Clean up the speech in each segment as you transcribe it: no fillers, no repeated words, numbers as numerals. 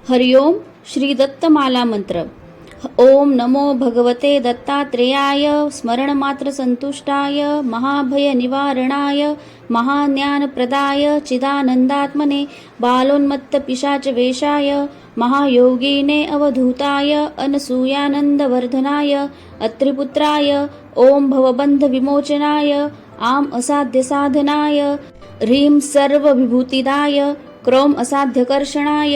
हरिओम श्री दत्तमाला मंत्र। ओम नमो भगवते दत्तात्रेयाय स्मरणमात्र संतुष्टाय महाभय निवारणाय महाज्ञान प्रदाय चिदानंदात्मने बालोन्मत्त पिशाच वेशाय महायोगीने अवधूताय अनसूयानंदवर्धनाय अत्रिपुत्राय ओम भवबंध विमोचनाय आम असाध्य साधनाय ह्रीं सर्व विभूतिदाय क्रौम असाध्यकर्षणाय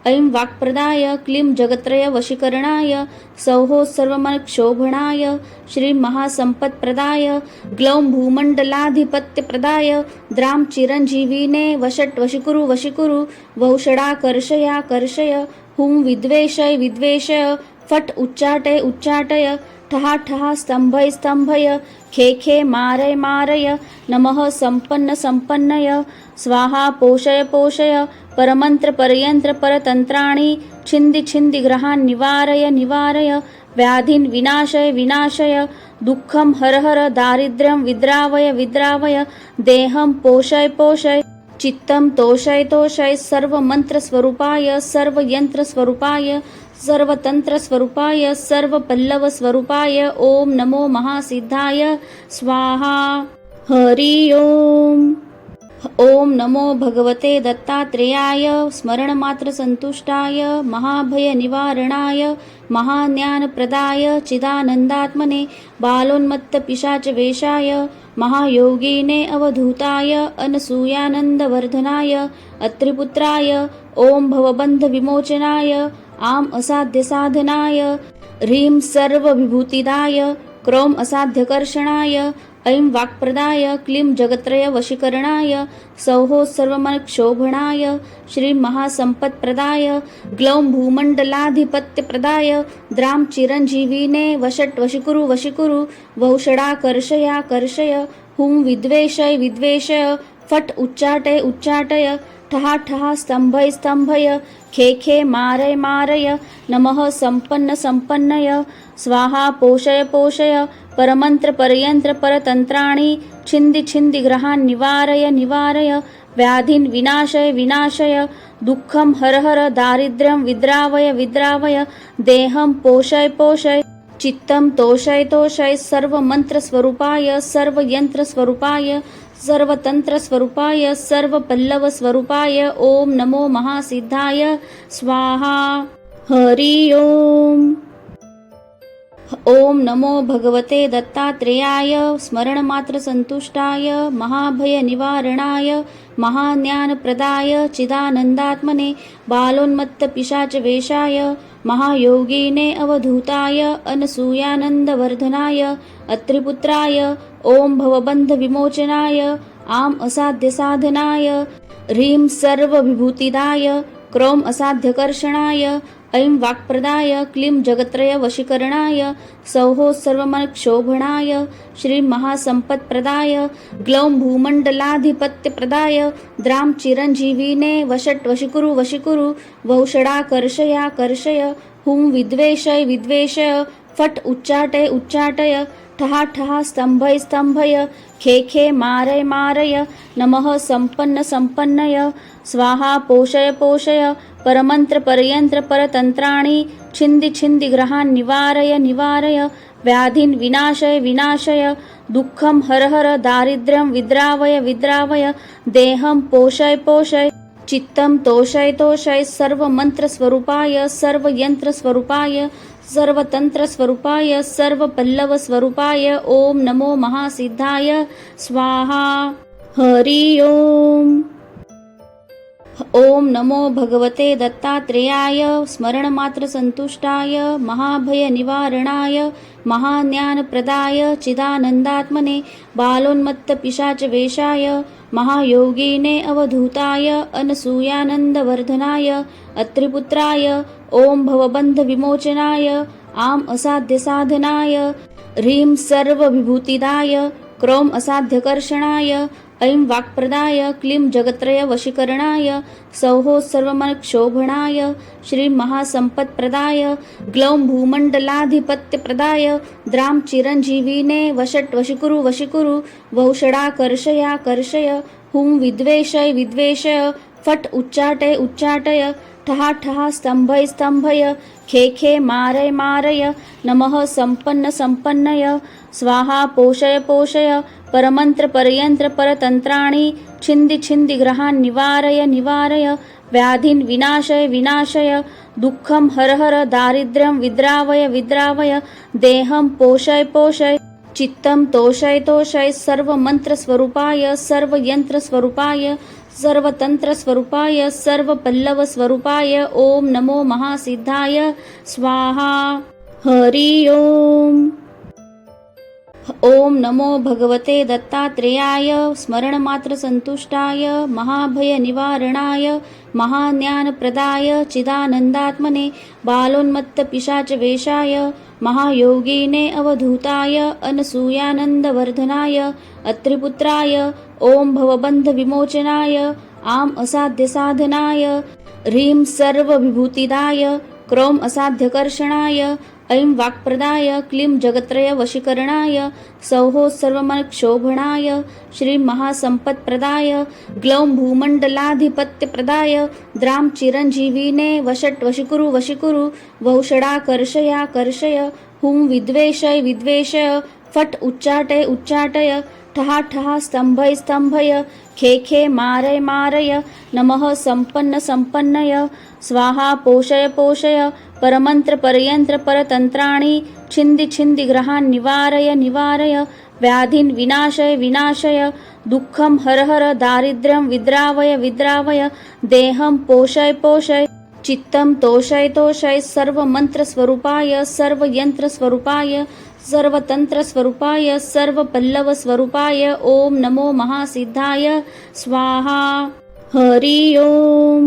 ऐं वाक्प्रदाय क्लीं जगत्रय वशीकरणाय सौहो सर्वमनक्षोभणाय श्री महासंपत्प्रदाय ग्लौं भूमण्डलाधिपत्यप्रदाय द्रां चिरञ्जीविने वषट् वशीकुरु वौषडाकर्षयाकर्षय हुं विद्वेषय विद्वेषय फट् उच्चाटय ठहा ठहा स्तंभय खे मारय नमः संपन्नय स्वाहा पोषय परमंत्र परयंत्र परतंत्राणि छिंदि ग्रहान् निवारय व्याधीन् विनाशय दुःखं हर दारिद्र्यं विद्रावय देहं पोषय चित्तं तोषय सर्वमन्त्रस्वरूपाय सर्वयन्त्रस्वरूपाय सर्वतंत्रस्वरूपाय सर्वपल्लवस्वरूपाय ओम नमो महासिद्धाय स्वाहा। हरि ओम नमो भगवते दत्तात्रेयाय स्मरणमात्र संतुष्टाय महाभय निवारणाय महाज्ञान प्रदाय चिदानंदात्मने बालोन्मत्त पिशाच वेशाय महायोगीने अवधूताय अनसूयानंदवर्धनाय अत्रिपुत्राय ओम भवबंध विमोचनाय आम असाध्य साधनाय ह्रीं सर्व विभूतिदाय क्रौम असाध्यकर्षणाय ऐं वाक्प्रदाय क्लीं जगत्रय वशीकरणाय सौहो सर्वमनक्षोभणाय श्री महासंपत्प्रदाय ग्लौं भूमण्डलाधिपत्यप्रदाय द्रां चिरञ्जीविने वषट् वशीकुरु वौषडाकर्षयाकर्षय हुं विद्वेषय फट् उच्चाटय ठहा ठहा स्तंभय खे मारय नमः संपन्नय स्वाहा पोषय परमंत्र परयंत्र परतंत्राणि छिंदि ग्रहान् निवारय व्याधीन् विनाशय दुःखं हर दारिद्र्यं विद्रावय देहं पोषय चित्तं तोषय सर्वमन्त्रस्वरूपाय सर्वयन्त्रस्वरूपाय सर्वतंत्रस्वरूपाय सर्वपल्लवस्वरूपाय ओम नमो महासिद्धाय स्वाहा। हरि ओम नमो भगवते दत्तात्रेयाय स्मरणमात्र संतुष्टाय महाभय निवारणाय महाज्ञान प्रदाय चिदानंदात्मने बालोन्मत्त पिशाच वेशाय महायोगीने अवधूताय अनसूयानंदवर्धनाय अत्रिपुत्राय ओम भवबंध विमोचनाय आम असाध्य साधनाय ह्रीं सर्व विभूतिदाय क्रौम असाध्यकर्षणाय ऐं वाक्प्रदाय क्लीं जगत्रय वशीकरणाय सौहो सर्वमनक्षोभणाय श्री महासंपत्प्रदाय ग्लौं भूमण्डलाधिपत्यप्रदाय द्रां चिरञ्जीविने वषट् वशीकुरु वौषडाकर्षयाकर्षय हुं विद्वेषय फट् उच्चाटय ठहा ठहा स्तंभय खे मारय नमः संपन्नय स्वाहा पोषय परमंत्र परयंत्र परतंत्राणि छिंदि ग्रहान् निवारय व्याधीन् विनाशय दुःखं हर दारिद्र्यं विद्रावय देहं पोषय चित्तं तोषय सर्वमन्त्रस्वरूपाय सर्वयन्त्रस्वरूपाय सर्वतंत्रस्वरूपाय सर्वपल्लवस्वरूपाय ओम नमो महासिद्धाय स्वाहा। हरि ओम नमो भगवते दत्तात्रेयाय स्मरणमात्र संतुष्टाय महाभय निवारणाय महाज्ञान प्रदाय चिदानंदात्मने बालोन्मत्त पिशाच वेशाय महायोगीने अवधूताय अनसूयानंदवर्धनाय अत्रिपुत्राय ओम भवबंध विमोचनाय आम असाध्य साधनाय ह्रीं सर्व विभूतिदाय क्रौम असाध्यकर्षणाय ऐं वाक्प्रदाय क्लीं जगत्रय वशीकरणाय सौहो सर्वमनक्षोभणाय श्री महासंपत्प्रदाय ग्लौं भूमण्डलाधिपत्यप्रदाय द्रां चिरञ्जीविने वषट् वशीकुरु वौषडाकर्षयाकर्षय हुं विद्वेषय फट् उच्चाटय ठहा ठहा स्तंभय स्तंभय खे खे मारय मारय नमः संपन्न संपन्नय स्वाहा पोषय पोषय परमंत्र परयंत्र परतंत्राणि छिंदि छिंदि ग्रहान् निवारय निवारय व्याधीन् विनाशय विनाशय दुःखं हर हर दारिद्र्यं विद्रावय विद्रावय देहं पोषय पोषय चित्तं तोषय तोषय सर्वमन्त्रस्वरूपाय सर्वयन्त्रस्वरूपाय सर्वतंत्रस्वरूपाय सर्वपल्लवस्वरूपाय ओम नमो महासिद्धाय स्वाहा हरि ओम ओम नमो भगवते दत्तात्रेयाय स्मरणमात्र संतुष्टाय महाभय निवारणाय महाज्ञानप्रदाय चिदानंदात्मने बालोन्मत्त पिशाच वेशाय महायोगिने अवधूताय अनसूयानंदवर्धनाय अत्रिपुत्राय ओम भवबंध विमोचनाय आम असाध्य साधनाय ह्रीं सर्वविभूतिदाय क्रौम असाध्यकर्षणाय ऐं वाक्प्रदाय क्लीं जगत्रय वशीकरणाय सौः सर्वमनक्षोभणाय श्रीं महासंपत्प्रदाय ग्लौं भूमण्डलाधिपत्यप्रदाय द्रां चिरञ्जीविने वषट् वशीकुरु वशीकुरु वौषडाकर्षयाकर्षय हुं विद्वेषय विद्वेषय फट् उच्चाटय उच्चाटय ठहा ठहा स्तंभय स्तंभय खे खे मारय मारय नमः संपन्न संपन्नय स्वाहा पोषय पोषय परमंत्र परयंत्र परतंत्राणि छिंदि छिंदि ग्रहान् निवारय निवारय व्याधीन् विनाशय विनाशय दुःखं हर हर दारिद्र्यं विद्रावय विद्रावय देहं पोषय पोषय चित्तं तोषय तोषय सर्वमन्त्रस्वरूपाय सर्वयन्त्रस्वरूपाय सर्वतंत्रस्वरूपाय सर्वपल्लवस्वरूपाय ओम नमो महासिद्धाय स्वाहा हरि ओम।